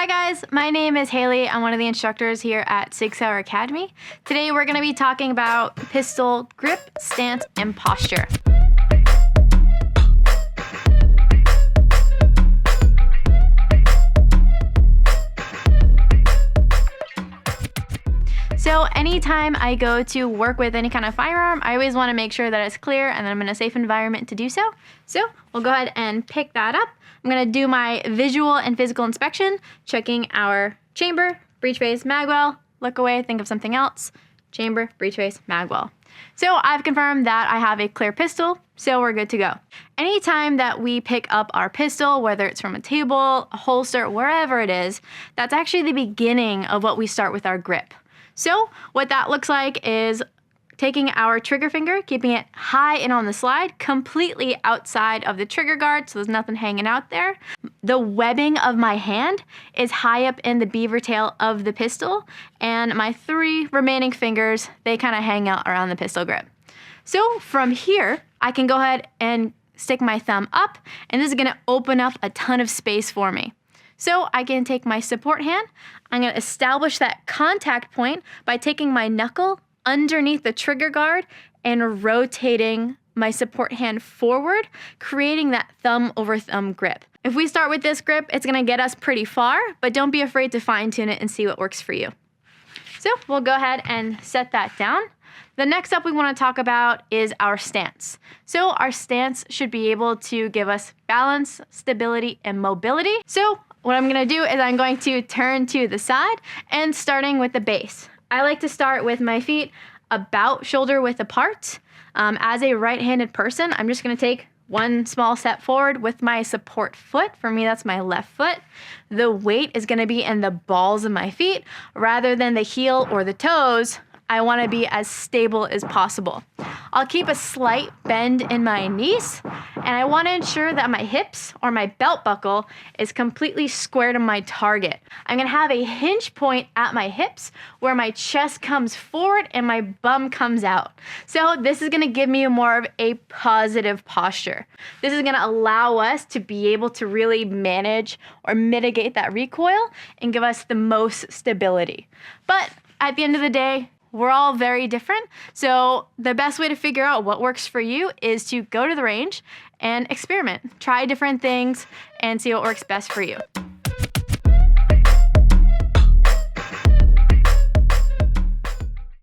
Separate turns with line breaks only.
Hi guys, my name is Haley. I'm one of the instructors here at SIG SAUER Academy. Today we're going to be talking about pistol grip, stance, and posture. So anytime I go to work with any kind of firearm, I always want to make sure that it's clear and that I'm in a safe environment to do so. So we'll go ahead and pick that up. I'm going to do my visual and physical inspection, checking our chamber, breech face, magwell, look away, think of something else, chamber, breech face, magwell. So I've confirmed that I have a clear pistol, so we're good to go. Anytime that we pick up our pistol, whether it's from a table, a holster, wherever it is, that's actually the beginning of what we start with our grip. So what that looks like is taking our trigger finger, keeping it high and on the slide, completely outside of the trigger guard, so there's nothing hanging out there. The webbing of my hand is high up in the beaver tail of the pistol, and my 3 remaining fingers, they kind of hang out around the pistol grip. So from here, I can go ahead and stick my thumb up, and this is gonna open up a ton of space for me. So I can take my support hand, I'm going to establish that contact point by taking my knuckle underneath the trigger guard and rotating my support hand forward, creating that thumb over thumb grip. If we start with this grip, it's going to get us pretty far, but don't be afraid to fine tune it and see what works for you. So we'll go ahead and set that down. The next up we want to talk about is our stance. So our stance should be able to give us balance, stability, and mobility. So what I'm going to do is I'm going to turn to the side and starting with the base. I like to start with my feet about shoulder width apart. As a right-handed person, I'm just going to take one small step forward with my support foot. For me, that's my left foot. The weight is going to be in the balls of my feet rather than the heel or the toes. I want to be as stable as possible. I'll keep a slight bend in my knees, and I want to ensure that my hips or my belt buckle is completely square to my target. I'm going to have a hinge point at my hips where my chest comes forward and my bum comes out. So this is going to give me more of a positive posture. This is going to allow us to be able to really manage or mitigate that recoil and give us the most stability. But at the end of the day, we're all very different, so the best way to figure out what works for you is to go to the range and experiment. Try different things and see what works best for you.